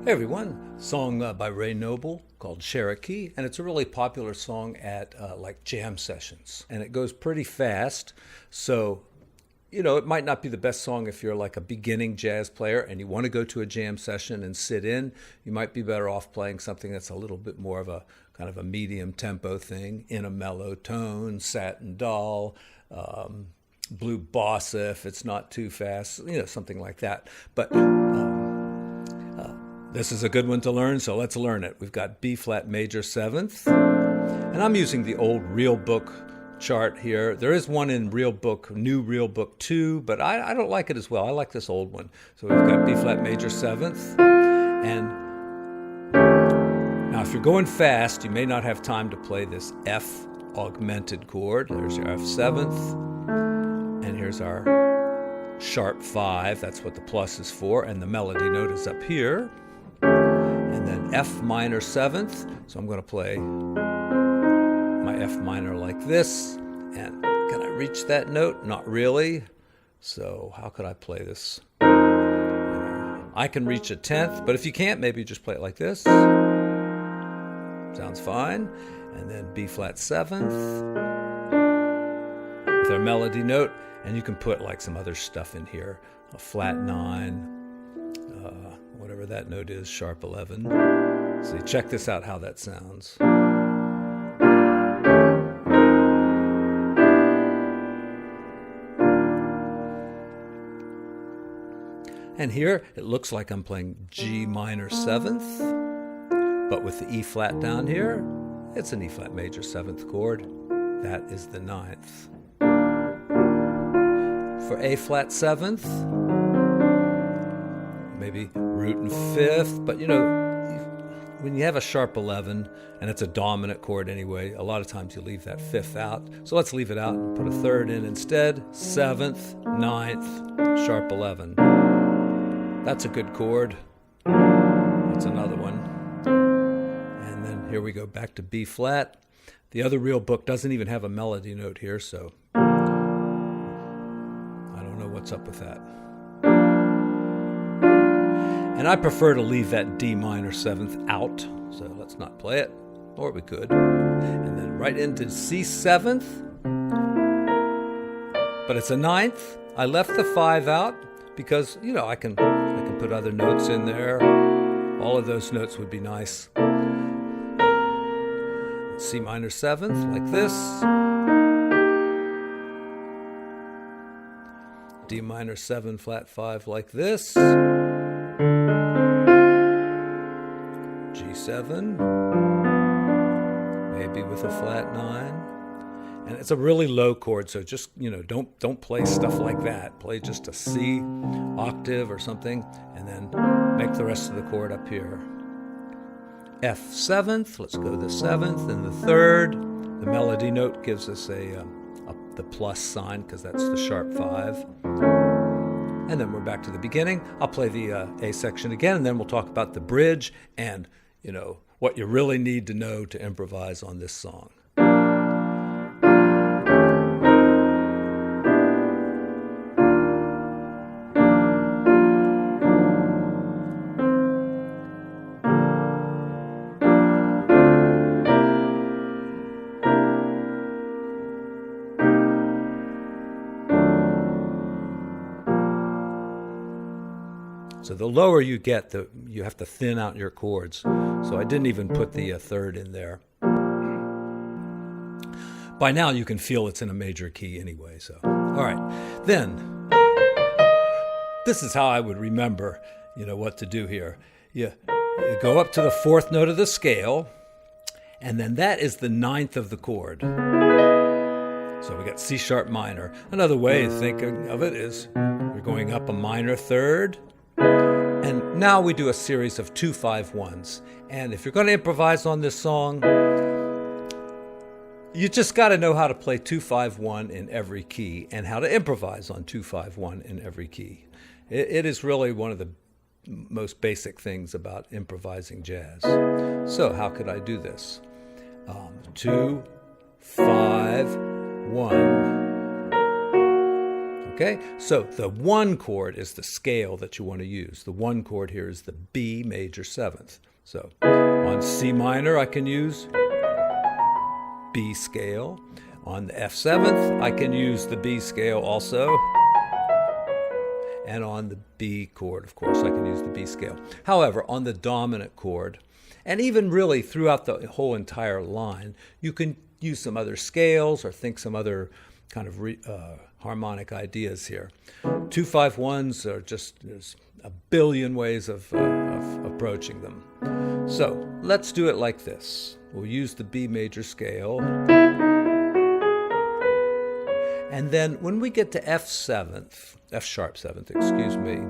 Hey everyone, song by Ray Noble called Cherokee, and it's a really popular song at like jam sessions, and it goes pretty fast. So, it might not be the best song if you're like a beginning jazz player and you want to go to a jam session and sit in. You might be better off playing something that's a little bit more of a kind of a medium tempo thing in a mellow tone, satin doll, blue bossa if it's not too fast, something like that. But this is a good one to learn, so let's learn it. We've got B flat major 7th, and I'm using the old real book chart here. There is one in real book, new real book 2, but I don't like it as well. I like this old one. So we've got B flat major 7th, and now if you're going fast, you may not have time to play this F augmented chord. There's your F 7th, and here's our sharp 5. That's what the plus is for, and the melody note is up here. And then F minor 7th, so I'm going to play my F minor like this. And can I reach that note? Not really. So how could I play this? I can reach a 10th, but if you can't, maybe just play it like this. Sounds fine. And then B flat 7th with our melody note, and you can put like some other stuff in here. A flat 9. Whatever that note is, sharp 11. So check this out how that sounds. And here it looks like I'm playing G minor 7th, but with the E flat down here, it's an E flat major 7th chord. That is the 9th. For A flat 7th, maybe root and 5th, but when you have a sharp 11 and it's a dominant chord anyway, a lot of times you leave that 5th out. So let's leave it out and put a 3rd in instead. 7th, 9th, sharp 11. That's a good chord. That's another one. And then here we go back to B flat. The other real book doesn't even have a melody note here, so I don't know what's up with that. And I prefer to leave that D minor 7th out, so let's not play it, or we could. And then right into C 7th, but it's a 9th. I left the 5 out because, I can put other notes in there. All of those notes would be nice. C minor 7th, like this. D minor 7 flat 5 like this. G7, maybe with a flat 9. And it's a really low chord, so just, don't play stuff like that. Play just a C octave or something, and then make the rest of the chord up here. F 7th, let's go the 7th and the 3rd. The melody note gives us the plus sign because that's the sharp 5. And then we're back to the beginning. I'll play the A section again, and then we'll talk about the bridge and, what you really need to know to improvise on this song. So the lower you get, you have to thin out your chords. So I didn't even put the 3rd in there. By now you can feel it's in a major key anyway. So, all right. Then, this is how I would remember, what to do here. You go up to the 4th note of the scale, and then that is the 9th of the chord. So we got C sharp minor. Another way of thinking of it is you're going up a minor 3rd, and now we do a series of 2-5-1s. And if you're going to improvise on this song, you just got to know how to play 2-5-1 in every key and how to improvise on 2-5-1 in every key. It is really one of the most basic things about improvising jazz. So how could I do this? 2, 5, 1. Okay, so the 1 chord is the scale that you want to use. The 1 chord here is the B major 7th. So on C minor, I can use B scale. On the F7th, I can use the B scale also. And on the B chord, of course, I can use the B scale. However, on the dominant chord, and even really throughout the whole entire line, you can use some other scales or think some other kind of harmonic ideas here. 2-5-1s are just, there's a billion ways of approaching them. So let's do it like this. We'll use the B major scale. And then when we get to F sharp 7th, excuse me,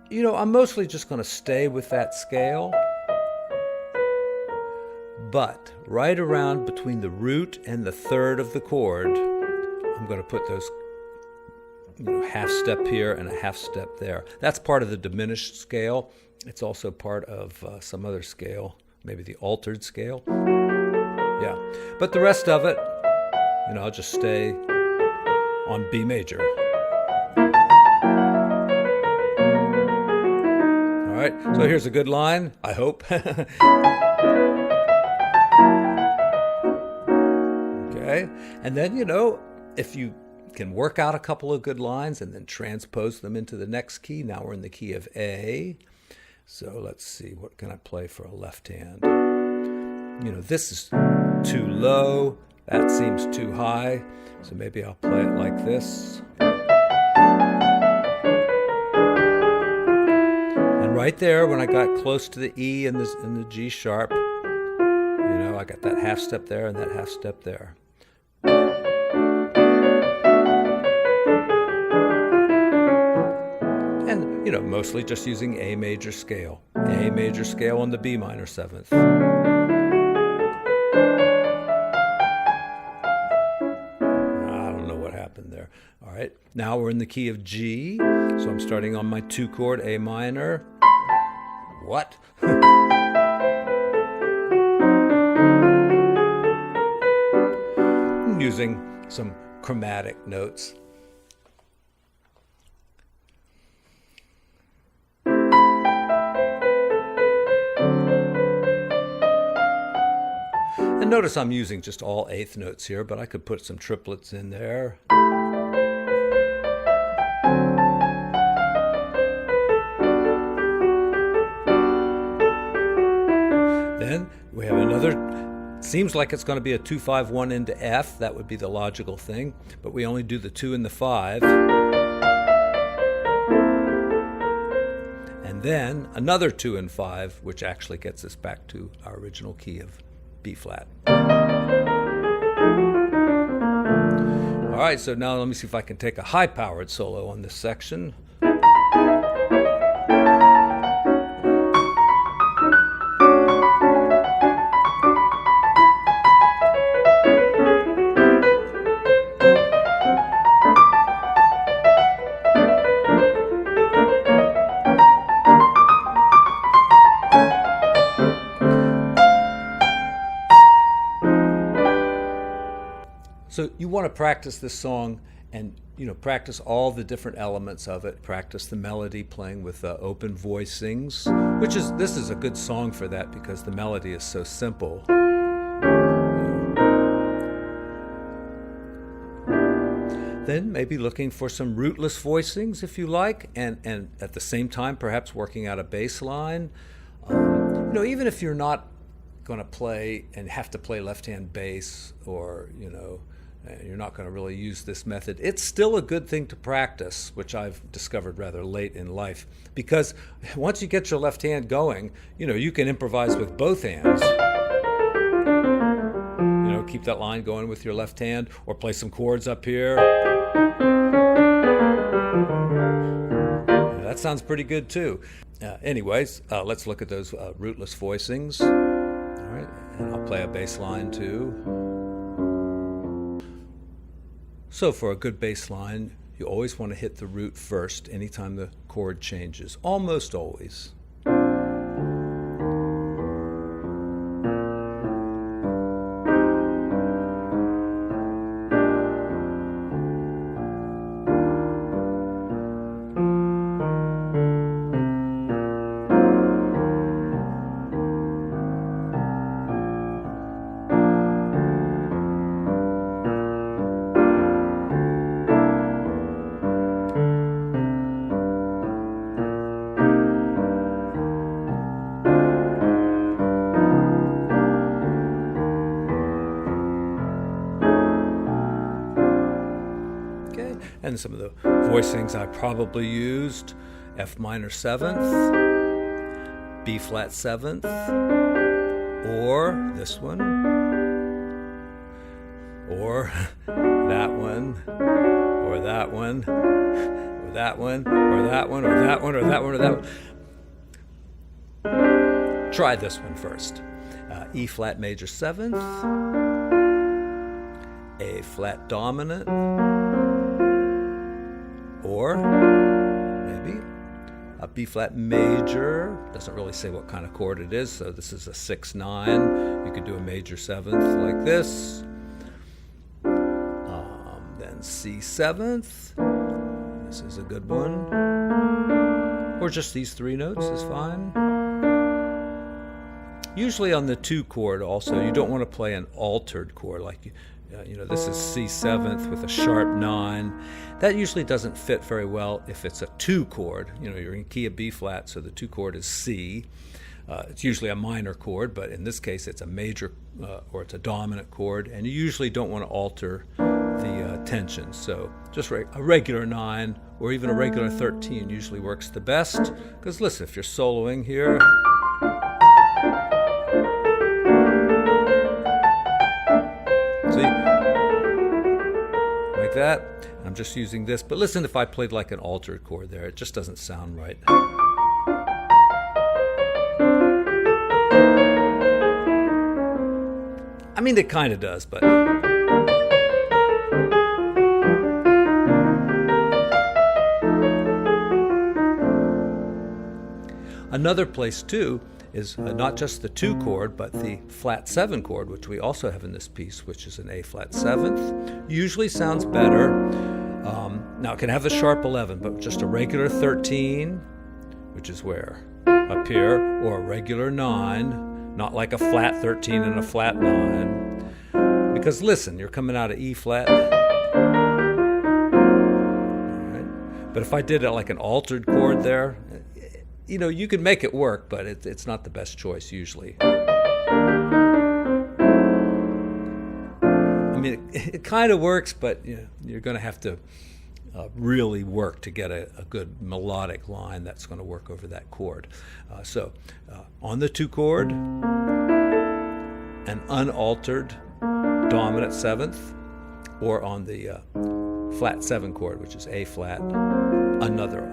you know, I'm mostly just going to stay with that scale. But right around between the root and the 3rd of the chord, I'm going to put those, you know, half step here and a half step there. That's part of the diminished scale. It's also part of some other scale, maybe the altered scale. Yeah, but the rest of it, you know, I'll just stay on B major. All right, so here's a good line, I hope. Okay, and then, you know, if you can work out a couple of good lines and then transpose them into the next key. Now we're in the key of A. So let's see, what can I play for a left hand? You know, this is too low. That seems too high. So maybe I'll play it like this. And right there, when I got close to the E and the G sharp, you know, I got that half step there and that half step there. And, you know, mostly just using A major scale. A major scale on the B minor 7th. I don't know what happened there. All right, now we're in the key of G. So I'm starting on my 2 chord A minor. What? I'm using some chromatic notes. And notice I'm using just all 8th notes here, but I could put some triplets in there. Then we have another, seems like it's going to be a 2-5-1 into F. That would be the logical thing, but we only do the 2 and the 5. And then another 2 and 5, which actually gets us back to our original key of B flat. All right, so now let me see if I can take a high-powered solo on this section. So you want to practice this song and, you know, practice all the different elements of it. Practice the melody playing with open voicings, which is, this is a good song for that because the melody is so simple. Then maybe looking for some rootless voicings if you like, and at the same time perhaps working out a bass line. You know, even if you're not going to play and have to play left-hand bass, or, you know, you're not going to really use this method, it's still a good thing to practice, which I've discovered rather late in life, because once you get your left hand going, you know, you can improvise with both hands. You know, keep that line going with your left hand, or play some chords up here. That sounds pretty good too. Anyways, let's look at those rootless voicings. All right, and I'll play a bass line too. So for a good bass line, you always want to hit the root first anytime the chord changes, almost always. And some of the voicings I probably used: F minor 7th, B flat 7th, or this one, or that one, or that one, or that one, or that one, or that one, or that one, or that one. Try this one first. E flat major 7th, A flat dominant, or maybe a B flat major. Doesn't really say what kind of chord it is, so this is a 6/9. You could do a major 7th like this. Then C 7th. This is a good one. Or just these 3 notes is fine. Usually on the 2 chord also, you don't want to play an altered chord like this is C 7th with a sharp 9. That usually doesn't fit very well if it's a 2 chord. You're in key of B flat, so the 2 chord is C. It's usually a minor chord, but in this case it's a major or it's a dominant chord, and you usually don't want to alter the tension. So just a regular 9 or even a regular 13 usually works the best, because listen, if you're soloing here, like that. I'm just using this, but listen, if I played like an altered chord there, it just doesn't sound right. I mean, it kind of does, but another place too is not just the 2 chord, but the flat 7 chord, which we also have in this piece, which is an A flat 7th. Usually sounds better. Now it can have the sharp 11, but just a regular 13, which is where? Up here, or a regular 9, not like a flat 13 and a flat 9. Because listen, you're coming out of E flat. All right. But if I did it like an altered chord there, you can make it work, but it's not the best choice usually. I mean, it kind of works, but you're going to have to really work to get a good melodic line that's going to work over that chord. So on the 2 chord, an unaltered dominant 7th, or on the flat 7 chord, which is A flat, another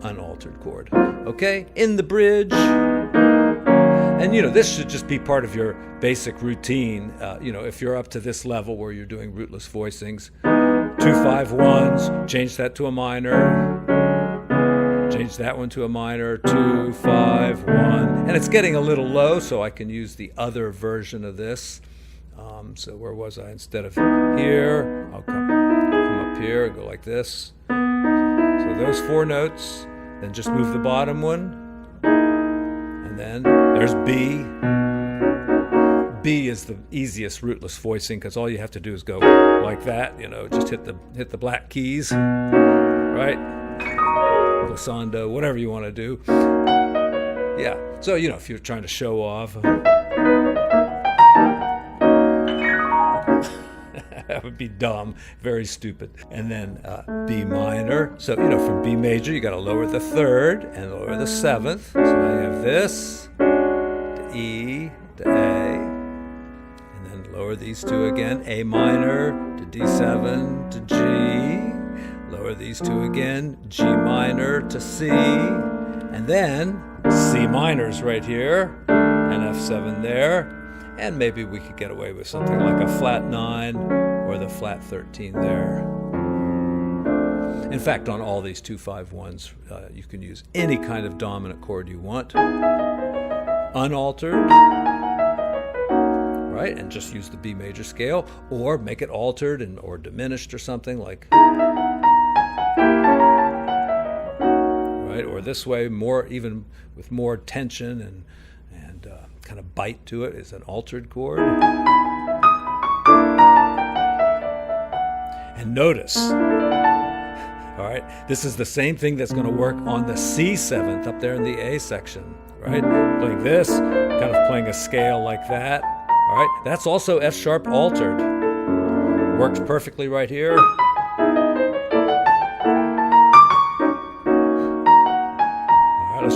unaltered chord. Okay, in the bridge. And this should just be part of your basic routine. If you're up to this level where you're doing rootless voicings, 2-5-1s, change that to a minor, change that one to a minor, 2-5-1, and it's getting a little low, so I can use the other version of this. So where was I? Instead of here, I'll come up here, go like this. So those 4 notes, then just move the bottom one, and then there's B. B is the easiest rootless voicing, because all you have to do is go like that, just hit the black keys, right? Glissando, whatever you want to do. Yeah, so if you're trying to show off, that would be dumb, very stupid. And then B minor. So, from B major, you got to lower the 3rd and lower the 7th. So now you have this to E to A, and then lower these 2 again. A minor to D7 to G. Lower these 2 again. G minor to C, and then C minor's right here, and F7 there. And maybe we could get away with something like a flat 9 or the flat 13 there. In fact, on all these 2-5-1s, you can use any kind of dominant chord you want, unaltered, right? And just use the B major scale, or make it altered or diminished or something like, right? Or this way, even with more tension and kind of bite to it, is an altered chord. And notice, all right, this is the same thing that's going to work on the C 7th up there in the A section, right? Playing this, kind of playing a scale like that, all right? That's also F sharp altered. Works perfectly right here.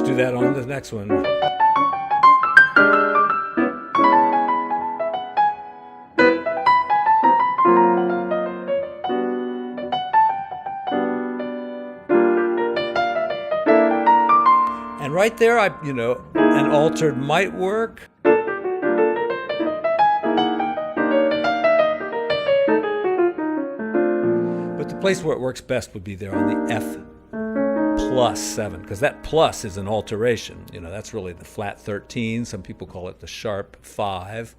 do that on the next one. And right there, an altered might work. But the place where it works best would be there on the F+7, because that plus is an alteration. That's really the flat 13. Some people call it the sharp 5.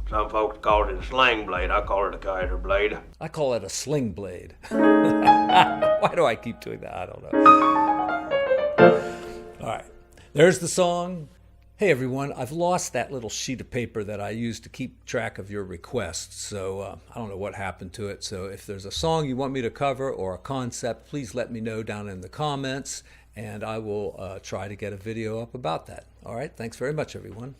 Some folks call it a sling blade. I call it a kaiser blade. I call it a sling blade. Why do I keep doing that? I don't know. All right, there's the song. Hey everyone, I've lost that little sheet of paper that I used to keep track of your requests, so I don't know what happened to it. So if there's a song you want me to cover or a concept, please let me know down in the comments, and I will try to get a video up about that. All right, thanks very much everyone.